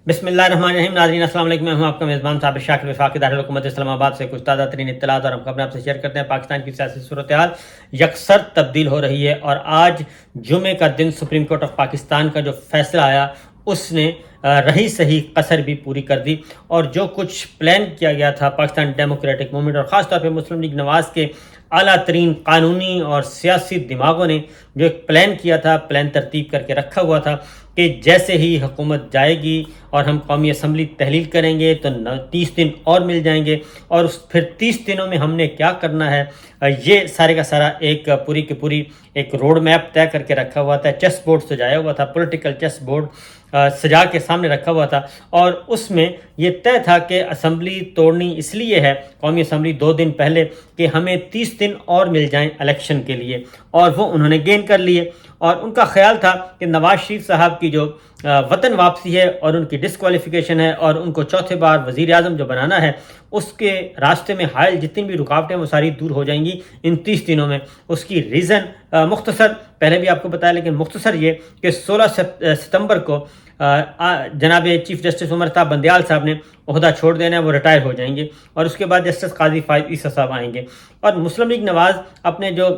بسم اللہ الرحمن الرحیم. ناظرین السلام علیکم. میں ہوں آپ کا میزبان صابر شاکر وفاقی دارالحکومت اسلام آباد سے کچھ تازہ ترین اطلاعات اور ہم خبریں آپ سے شیئر کرتے ہیں. پاکستان کی سیاسی صورتحال یکسر تبدیل ہو رہی ہے اور آج جمعے کا دن سپریم کورٹ آف پاکستان کا جو فیصلہ آیا اس نے رہی صحیح قصر بھی پوری کر دی اور جو کچھ پلان کیا گیا تھا پاکستان ڈیموکریٹک موومنٹ اور خاص طور پہ مسلم لیگ نواز کے اعلیٰ ترین قانونی اور سیاسی دماغوں نے جو ایک پلان کیا تھا، پلان ترتیب کر کے رکھا ہوا تھا کہ جیسے ہی حکومت جائے گی اور ہم قومی اسمبلی تحلیل کریں گے تو 30 دن اور مل جائیں گے اور پھر 30 دنوں میں ہم نے کیا کرنا ہے، یہ سارے کا سارا ایک پوری کی پوری ایک روڈ میپ طے کر کے رکھا ہوا تھا. چیس بورڈ سجایا ہوا تھا، پولیٹیکل چیس بورڈ سجا کے سامنے رکھا ہوا تھا اور اس میں یہ طے تھا کہ اسمبلی توڑنی اس لیے ہے، قومی اسمبلی 2 دن پہلے، کہ ہمیں 30 دن اور مل جائیں الیکشن کے لیے، اور وہ انہوں نے گین کر لیے. اور ان کا خیال تھا کہ نواز شریف صاحب کی جو وطن واپسی ہے اور ان کی ڈسکوالیفیکیشن ہے اور ان کو چوتھے بار وزیر اعظم جو بنانا ہے، اس کے راستے میں حائل جتنی بھی رکاوٹیں وہ ساری دور ہو جائیں گی ان 30 دنوں میں. اس کی ریزن مختصر پہلے بھی آپ کو بتایا، لیکن مختصر یہ کہ 16 ستمبر کو جناب چیف جسٹس عمر صاحب بندیال صاحب نے عہدہ چھوڑ دینا ہے، وہ ریٹائر ہو جائیں گے اور اس کے بعد جسٹس قاضی فائز عیسیٰ صاحب آئیں گے. اور مسلم لیگ نواز اپنے جو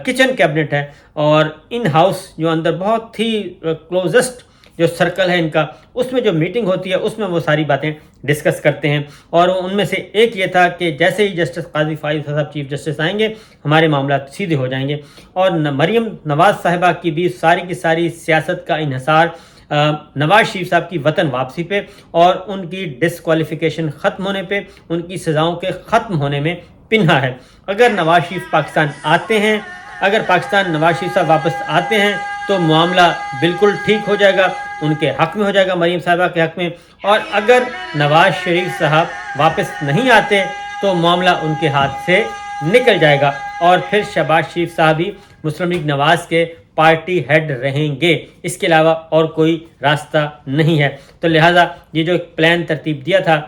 کچن کیبنٹ ہے اور ان ہاؤس جو اندر بہت ہی کلوزسٹ جو سرکل ہے ان کا، اس میں جو میٹنگ ہوتی ہے اس میں وہ ساری باتیں ڈسکس کرتے ہیں. اور ان میں سے ایک یہ تھا کہ جیسے ہی جسٹس قاضی فائز صاحب چیف جسٹس آئیں گے ہمارے معاملات سیدھے ہو جائیں گے. اور مریم نواز صاحبہ کی بھی ساری کی ساری سیاست کا انحصار نواز شریف صاحب کی وطن واپسی پہ اور ان کی ڈسکوالیفیکیشن ختم ہونے پہ، ان کی سزاؤں کے ختم ہونے میں پنہا ہے. اگر نواز شریف پاکستان آتے ہیں، اگر پاکستان نواز شریف صاحب واپس آتے ہیں تو معاملہ بالکل ٹھیک ہو جائے گا، ان کے حق میں ہو جائے گا، مریم صاحبہ کے حق میں. اور اگر نواز شریف صاحب واپس نہیں آتے تو معاملہ ان کے ہاتھ سے نکل جائے گا اور پھر شہباز شریف صاحب ہی مسلم لیگ نواز کے پارٹی ہیڈ رہیں گے. اس کے علاوہ اور کوئی راستہ نہیں ہے. تو لہٰذا یہ جو ایک پلان ترتیب دیا تھا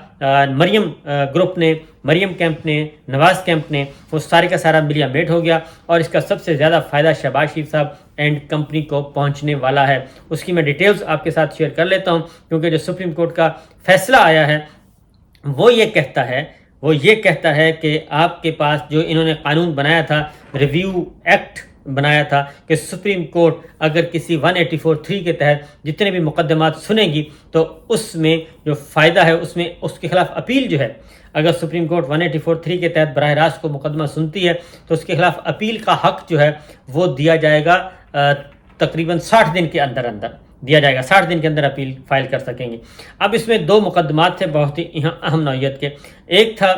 مریم گروپ نے، مریم کیمپ نے، نواز کیمپ نے، وہ سارے کا سارا ملیا میٹ ہو گیا اور اس کا سب سے زیادہ فائدہ شہباز شریف صاحب اینڈ کمپنی کو پہنچنے والا ہے. اس کی میں ڈیٹیلز آپ کے ساتھ شیئر کر لیتا ہوں کیونکہ جو سپریم کورٹ کا فیصلہ آیا ہے وہ یہ کہتا ہے کہ آپ کے پاس جو انہوں نے قانون بنایا تھا، ریویو ایکٹ بنایا تھا کہ سپریم کورٹ اگر کسی 184(3) کے تحت جتنے بھی مقدمات سنے گی تو اس میں جو فائدہ ہے اس میں اس کے خلاف اپیل جو ہے، اگر سپریم کورٹ 184(3) کے تحت براہ راست کو مقدمہ سنتی ہے تو اس کے خلاف اپیل کا حق جو ہے وہ دیا جائے گا تقریباً 60 دن کے اندر دیا جائے گا. 60 دن کے اندر اپیل فائل کر سکیں گے. اب اس میں 2 مقدمات تھے بہت ہی اہم نوعیت کے. ایک تھا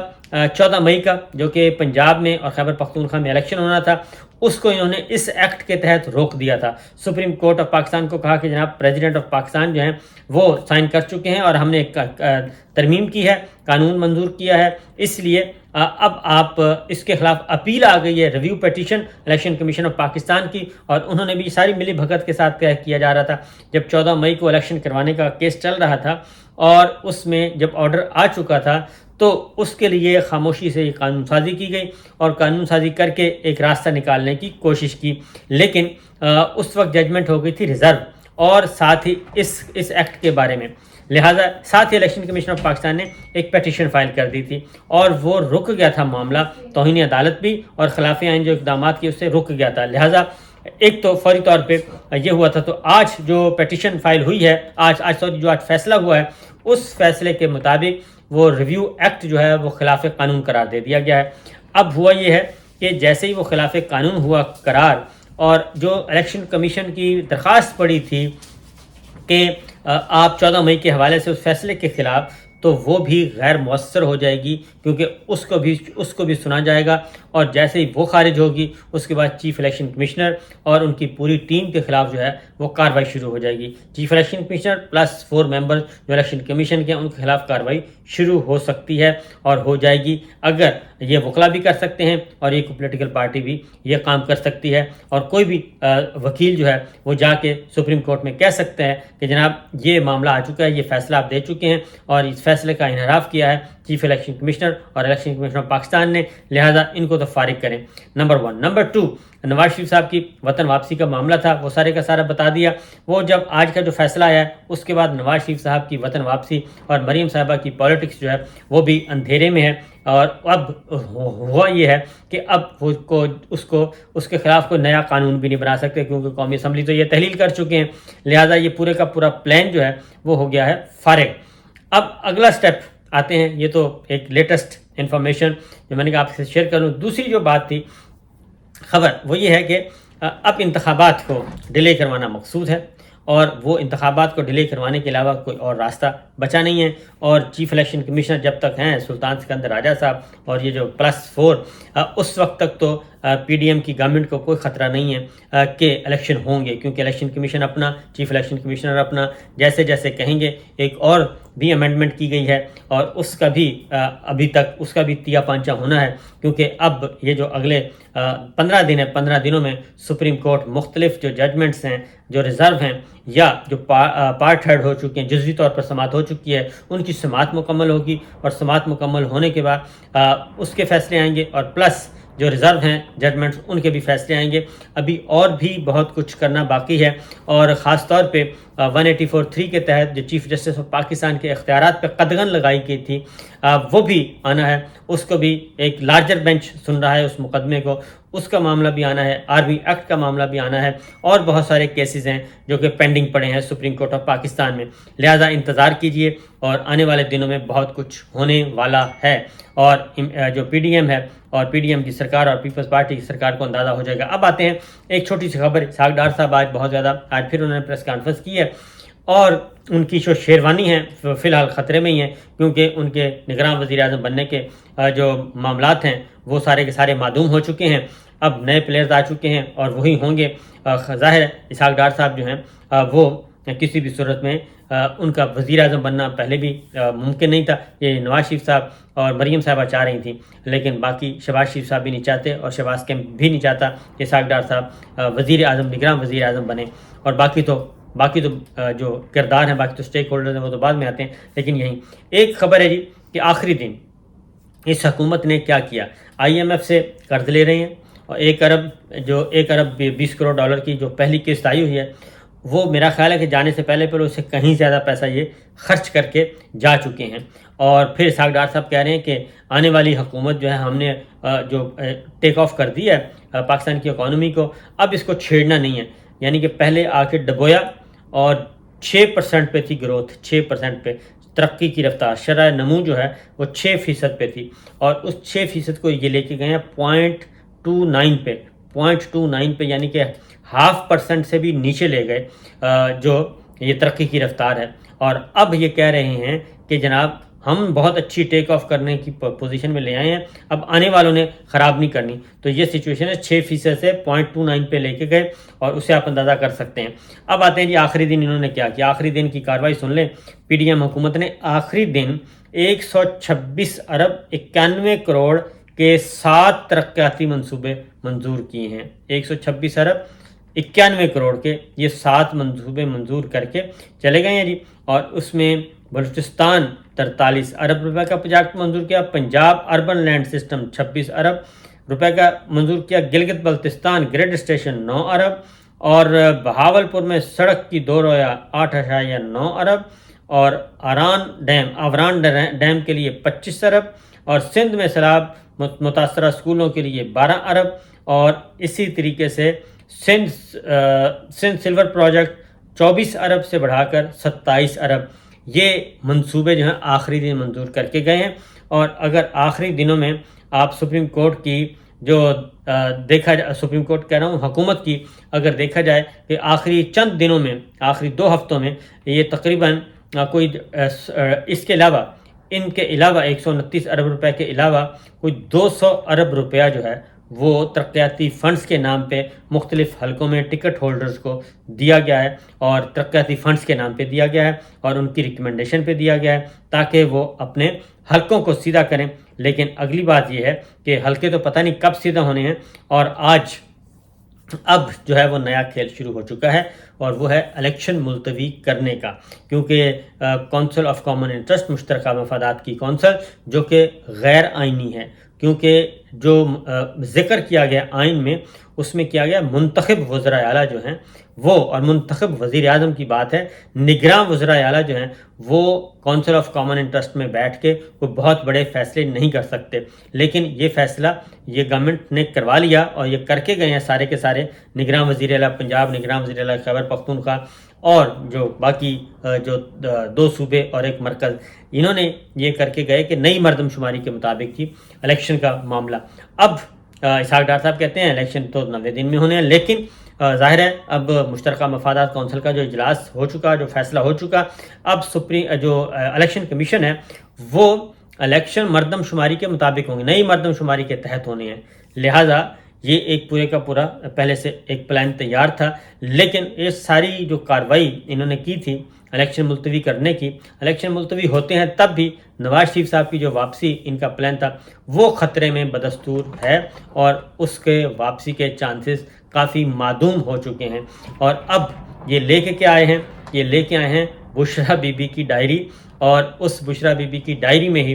14 مئی کا جو کہ پنجاب میں اور خیبر پختونخوا میں الیکشن ہونا تھا، اس کو انہوں نے اس ایکٹ کے تحت روک دیا تھا. سپریم کورٹ آف پاکستان کو کہا کہ جناب پریزیڈنٹ آف پاکستان جو ہیں وہ سائن کر چکے ہیں اور ہم نے ایک ترمیم کی ہے، قانون منظور کیا ہے، اس لیے اب آپ اس کے خلاف اپیل آ گئی ہے، review petition election commission of Pakistan کی. اور انہوں نے بھی ساری ملی بھگت کے ساتھ کیا جا رہا تھا. جب 14 مئی کو الیکشن کروانے کا کیس چل رہا تھا اور اس میں جب آرڈر آ چکا تھا تو اس کے لیے خاموشی سے یہ قانون سازی کی گئی اور قانون سازی کر کے ایک راستہ نکالنے کی کوشش کی. لیکن اس وقت ججمنٹ ہو گئی تھی ریزرو اور ساتھ ہی اس ایکٹ کے بارے میں، لہٰذا ساتھ ہی الیکشن کمیشن آف پاکستان نے ایک پیٹیشن فائل کر دی تھی اور وہ رک گیا تھا معاملہ. توہین عدالت بھی اور خلاف آئین جو اقدامات کیے اس سے رک گیا تھا. لہٰذا ایک تو فوری طور پہ یہ ہوا تھا. تو آج جو پیٹیشن فائل ہوئی ہے، آج فیصلہ ہوا ہے، اس فیصلے کے مطابق وہ ریویو ایکٹ جو ہے وہ خلاف قانون قرار دے دیا گیا ہے. اب ہوا یہ ہے کہ جیسے ہی وہ خلاف قانون ہوا قرار اور جو الیکشن کمیشن کی درخواست پڑی تھی کہ آپ 14 مئی کے حوالے سے اس فیصلے کے خلاف، تو وہ بھی غیر مؤثر ہو جائے گی کیونکہ اس کو بھی سنا جائے گا اور جیسے ہی وہ خارج ہوگی اس کے بعد چیف الیکشن کمشنر اور ان کی پوری ٹیم کے خلاف جو ہے وہ کارروائی شروع ہو جائے گی. چیف الیکشن کمشنر پلس 4 ممبر جو الیکشن کمیشن کے ان کے خلاف کارروائی شروع ہو سکتی ہے اور ہو جائے گی اگر یہ وکلا بھی کر سکتے ہیں اور ایک پولیٹیکل پارٹی بھی یہ کام کر سکتی ہے، اور کوئی بھی وکیل جو ہے وہ جا کے سپریم کورٹ میں کہہ سکتے ہیں کہ جناب یہ معاملہ آ چکا ہے، یہ فیصلہ آپ دے چکے ہیں اور اس فیصلے کا انحراف کیا ہے چیف الیکشن کمشنر اور الیکشن کمیشن آف پاکستان نے، لہٰذا ان کو تو فارغ کریں، نمبر 1۔ نمبر 2، نواز شریف صاحب کی وطن واپسی کا معاملہ تھا، وہ سارے کا سارا بتا دیا۔ وہ جب آج کا جو فیصلہ آیا ہے اس کے بعد نواز شریف صاحب کی وطن واپسی اور مریم صاحبہ کی پالیٹکس جو ہے وہ بھی اندھیرے میں ہے، اور اب ہوا یہ ہے کہ اب اس کے خلاف کوئی نیا قانون بھی نہیں بنا سکتے، کیونکہ قومی اسمبلی تو یہ تحلیل کر چکے ہیں، لہٰذا یہ پورے کا پورا پلان جو ہے وہ ہو گیا ہے فارغ۔ اب اگلا سٹیپ آتے ہیں، یہ تو ایک لیٹسٹ انفارمیشن جو میں نے کہا آپ سے شیئر کروں۔ دوسری جو بات تھی خبر وہ یہ ہے کہ اب انتخابات کو ڈیلے کروانا مقصود ہے، اور وہ انتخابات کو ڈیلے کروانے کے علاوہ کوئی اور راستہ بچا نہیں ہے، اور چیف الیکشن کمشنر جب تک ہیں سلطان سکندر راجہ صاحب اور یہ جو +4 اس وقت تک تو پی ڈی ایم کی گورنمنٹ کو کوئی خطرہ نہیں ہے کہ الیکشن ہوں گے، کیونکہ الیکشن کمیشن اپنا، چیف الیکشن کمشنر اپنا، جیسے جیسے کہیں گے۔ ایک اور بھی امینڈمنٹ کی گئی ہے اور اس کا بھی ابھی تک اس کا بھی تیا پانچا ہونا ہے، کیونکہ اب یہ جو اگلے 15 دن ہے، 15 دنوں میں سپریم کورٹ مختلف جو ججمنٹس ہیں جو ریزرو ہیں یا جو پارٹ ہیڈ ہو چکے ہیں، جزوی طور پر سماعت ہو چکی ہے، ان کی سماعت مکمل ہوگی، اور سماعت مکمل ہونے کے بعد اس کے فیصلے آئیں گے، اور پلس جو ریزرو ہیں ججمنٹس ان کے بھی فیصلے آئیں گے۔ ابھی اور بھی بہت کچھ کرنا باقی ہے، اور خاص طور پہ 184(3) کے تحت جو چیف جسٹس آف پاکستان کے اختیارات پہ قدغن لگائی گئی تھی وہ بھی آنا ہے، اس کو بھی ایک لارجر بینچ سن رہا ہے اس مقدمے کو، اس کا معاملہ بھی آنا ہے، آرمی ایکٹ کا معاملہ بھی آنا ہے، اور بہت سارے کیسز ہیں جو کہ پینڈنگ پڑے ہیں سپریم کورٹ آف پاکستان میں، لہٰذا انتظار کیجئے، اور آنے والے دنوں میں بہت کچھ ہونے والا ہے، اور جو پی ڈی ایم ہے اور پی ڈی ایم کی سرکار اور پیپلز پارٹی کی سرکار کو اندازہ ہو جائے گا۔ اب آتے ہیں ایک چھوٹی سی خبر، اسحاق ڈار صاحب آج بہت زیادہ، آج پھر انہوں نے پریس کانفرنس کی ہے، اور ان کی جو شیروانی ہے فی الحال خطرے میں ہی ہیں، کیونکہ ان کے نگراں وزیر اعظم بننے کے جو معاملات ہیں وہ سارے کے سارے معدوم ہو چکے ہیں، اب نئے پلیئرز آ چکے ہیں اور وہی ہوں گے۔ ظاہر ہے اسحاق ڈار صاحب جو ہیں وہ کسی بھی صورت میں ان کا وزیر اعظم بننا پہلے بھی ممکن نہیں تھا، یہ نواز شریف صاحب اور مریم صاحبہ چاہ رہی تھیں، لیکن باقی شہباز شریف صاحب بھی نہیں چاہتے، اور شہباز کیمپ بھی نہیں چاہتا کہ اسحاق ڈار صاحب وزیر اعظم، نگراں وزیر اعظم بنے، اور باقی تو جو کردار ہیں، باقی تو اسٹیک ہولڈرز ہیں وہ تو بعد میں آتے ہیں۔ لیکن یہیں ایک خبر ہے جی کہ آخری دن اس حکومت نے کیا کیا، آئی ایم ایف سے قرض لے رہے ہیں، اور 1 ارب 20 کروڑ ڈالر کی جو پہلی قسط آئی ہوئی ہے، وہ میرا خیال ہے کہ جانے سے پہلے اس سے کہیں زیادہ پیسہ یہ خرچ کر کے جا چکے ہیں، اور پھر اسحاق ڈار صاحب کہہ رہے ہیں کہ آنے والی حکومت جو ہے ہم نے جو ٹیک آف کر دی ہے پاکستان کی اکانومی کو، اب اس کو چھیڑنا نہیں ہے، یعنی کہ پہلے آ کے ڈبویا اور 6% پہ تھی گروتھ، 6% پہ ترقی کی رفتار، شرح نمو جو ہے وہ 6% پہ تھی، اور اس 6% کو یہ لے کے گئے ہیں 0.29 پہ، 0.29 پہ، یعنی کہ 0.5% سے بھی نیچے لے گئے جو یہ ترقی کی رفتار ہے، اور اب یہ کہہ رہے ہیں کہ جناب ہم بہت اچھی ٹیک آف کرنے کی پوزیشن میں لے آئے ہیں، اب آنے والوں نے خراب نہیں کرنی، تو یہ سچویشن ہے، 6% سے 0.29 پہ لے کے گئے، اور اسے آپ اندازہ کر سکتے ہیں۔ اب آتے ہیں جی آخری دن انہوں نے کیا کیا، آخری دن کی کارروائی سن لیں۔ پی ڈی ایم حکومت نے آخری دن 126 ارب 91 کروڑ کے 7 ترقیاتی منصوبے منظور کیے ہیں، 126 ارب 91 کروڑ کے یہ 7 منصوبے منظور کر کے چلے گئے ہیں جی، اور اس میں بلوچستان 43 ارب روپے کا پروجیکٹ منظور کیا، پنجاب اربن لینڈ سسٹم 26 ارب روپے کا منظور کیا، گلگت بلتستان گریڈ اسٹیشن 9 ارب، اور بہاولپور میں سڑک کی 2 رویا 8.9 ارب، اور آوران ڈیم کے لیے 25 ارب، اور سندھ میں سیلاب متاثرہ اسکولوں کے لیے 12 ارب، اور اسی طریقے سے سندھ سلور پروجیکٹ 24 ارب سے بڑھا کر 27 ارب، یہ منصوبے جو ہیں آخری دن منظور کر کے گئے ہیں۔ اور اگر آخری دنوں میں آپ سپریم کورٹ کی جو دیکھا جائے، سپریم کورٹ کہہ رہا ہوں حکومت کی، اگر دیکھا جائے کہ آخری چند دنوں میں، آخری 2 ہفتوں میں یہ تقریباً کوئی اس کے علاوہ، ان کے علاوہ 129 ارب روپے کے علاوہ کوئی 200 ارب روپیہ جو ہے وہ ترقیاتی فنڈز کے نام پہ مختلف حلقوں میں ٹکٹ ہولڈرز کو دیا گیا ہے، اور ترقیاتی فنڈز کے نام پہ دیا گیا ہے اور ان کی ریکمنڈیشن پہ دیا گیا ہے تاکہ وہ اپنے حلقوں کو سیدھا کریں۔ لیکن اگلی بات یہ ہے کہ حلقے تو پتہ نہیں کب سیدھا ہونے ہیں، اور اب جو ہے وہ نیا کھیل شروع ہو چکا ہے، اور وہ ہے الیکشن ملتوی کرنے کا، کیونکہ کونسل آف کامن انٹرسٹ، مشترکہ مفادات کی کونسل، جو کہ غیر آئینی ہے، کیونکہ جو ذکر کیا گیا آئین میں، اس میں کیا گیا منتخب وزراء اعلیٰ جو ہیں وہ، اور منتخب وزیر اعظم کی بات ہے، نگراں وزراء اعلیٰ جو ہیں وہ کونسل آف کامن انٹرسٹ میں بیٹھ کے کوئی بہت بڑے فیصلے نہیں کر سکتے، لیکن یہ فیصلہ یہ گورنمنٹ نے کروا لیا، اور یہ کر کے گئے ہیں سارے کے سارے نگراں وزیر اعلیٰ پنجاب، نگراں وزیر اعلیٰ خیبر پختونخوا، اور جو باقی جو 2 صوبے اور 1 مرکز، انہوں نے یہ کر کے گئے کہ نئی مردم شماری کے مطابق ہی الیکشن کا معاملہ۔ اب اسحاق ڈار صاحب کہتے ہیں الیکشن تو 90 دن میں ہونے ہیں، لیکن ظاہر ہے اب مشترکہ مفادات کونسل کا جو اجلاس ہو چکا، جو فیصلہ ہو چکا، اب جو الیکشن کمیشن ہے وہ الیکشن مردم شماری کے مطابق ہوں گے، نئی مردم شماری کے تحت ہونے ہیں، لہٰذا یہ ایک پورے کا پورا پہلے سے ایک پلان تیار تھا، لیکن یہ ساری جو کارروائی انہوں نے کی تھی الیکشن ملتوی کرنے کی، الیکشن ملتوی ہوتے ہیں تب بھی نواز شریف صاحب کی جو واپسی ان کا پلان تھا وہ خطرے میں بدستور ہے، اور اس کے واپسی کے چانسز کافی معدوم ہو چکے ہیں۔ اور اب یہ لے کے کیا آئے ہیں؟ یہ لے کے آئے ہیں بشرا بی بی کی ڈائری، اور اس بشرا بی بی کی ڈائری میں ہی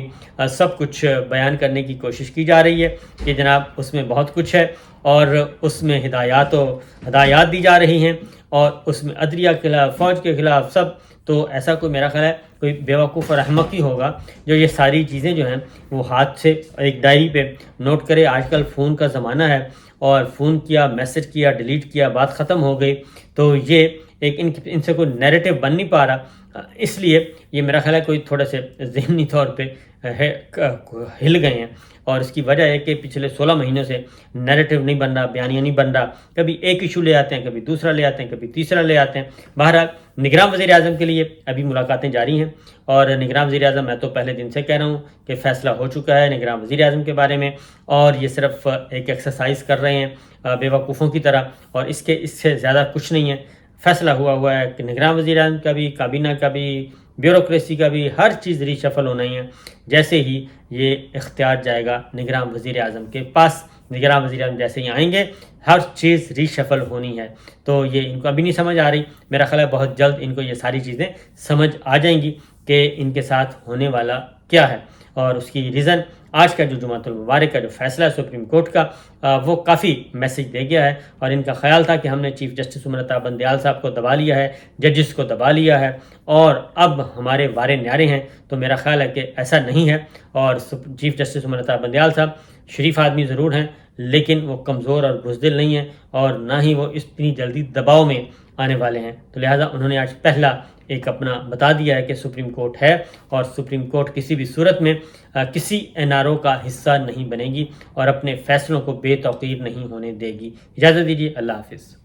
سب کچھ بیان کرنے کی کوشش کی جا رہی ہے کہ جناب اس میں بہت کچھ ہے، اور اس میں ہدایات دی جا رہی ہیں، اور اس میں عدلیہ کے خلاف، فوج کے خلاف، سب۔ تو ایسا کوئی میرا خیال ہے کوئی بیوقوف اور احمق ہی ہوگا جو یہ ساری چیزیں جو ہیں وہ ہاتھ سے ایک ڈائری پہ نوٹ کرے۔ آج کل فون کا زمانہ ہے، اور فون کیا، میسج کیا، ڈیلیٹ کیا، بات ختم ہو گئی، تو یہ ایک ان سے کوئی نیریٹو بن نہیں پا رہا، اس لیے یہ میرا خیال ہے کوئی تھوڑے سے ذہنی طور پہ ہل گئے ہیں، اور اس کی وجہ ہے کہ پچھلے 16 مہینوں سے نیریٹو نہیں بن رہا، بیانیہ نہیں بن رہا، کبھی ایک ایشو لے آتے ہیں، کبھی دوسرا لے آتے ہیں، کبھی تیسرا لے آتے ہیں۔ بہرحال نگراں وزیر اعظم کے لیے ابھی ملاقاتیں جاری ہیں، اور نگراں وزیر اعظم، میں تو پہلے دن سے کہہ رہا ہوں کہ فیصلہ ہو چکا ہے نگراں وزیر اعظم کے بارے میں، اور یہ صرف ایک ایکسرسائز کر رہے ہیں بیوقوفوں کی طرح، اور اس سے زیادہ کچھ نہیں ہے۔ فیصلہ ہوا ہے کہ نگراں وزیر اعظم کا بھی، کابینہ کا بھی، بیوروکریسی کا بھی، ہر چیز ری شفل ہونا ہی ہے جیسے ہی یہ اختیار جائے گا نگراں وزیر اعظم کے پاس۔ نگراں وزیر اعظم جیسے ہی آئیں گے ہر چیز ری شفل ہونی ہے، تو یہ ان کو ابھی نہیں سمجھ آ رہی، میرا خیال ہے بہت جلد ان کو یہ ساری چیزیں سمجھ آ جائیں گی کہ ان کے ساتھ ہونے والا کیا ہے۔ اور اس کی ریزن آج کا جو جمعۃ المبارک کا جو فیصلہ ہے سپریم کورٹ کا، وہ کافی میسج دے گیا ہے، اور ان کا خیال تھا کہ ہم نے چیف جسٹس امرتا بندیال صاحب کو دبا لیا ہے، ججز کو دبا لیا ہے، اور اب ہمارے وارے نیارے ہیں، تو میرا خیال ہے کہ ایسا نہیں ہے۔ اور چیف جسٹس امرتا بندیال صاحب شریف آدمی ضرور ہیں، لیکن وہ کمزور اور بزدل نہیں ہیں، اور نہ ہی وہ اتنی جلدی دباؤ میں آنے والے ہیں، تو لہٰذا انہوں نے آج پہلا ایک اپنا بتا دیا ہے کہ سپریم کورٹ ہے، اور سپریم کورٹ کسی بھی صورت میں کسی NRO کا حصہ نہیں بنے گی، اور اپنے فیصلوں کو بے توقیر نہیں ہونے دے گی۔ اجازت دیجیے، اللہ حافظ۔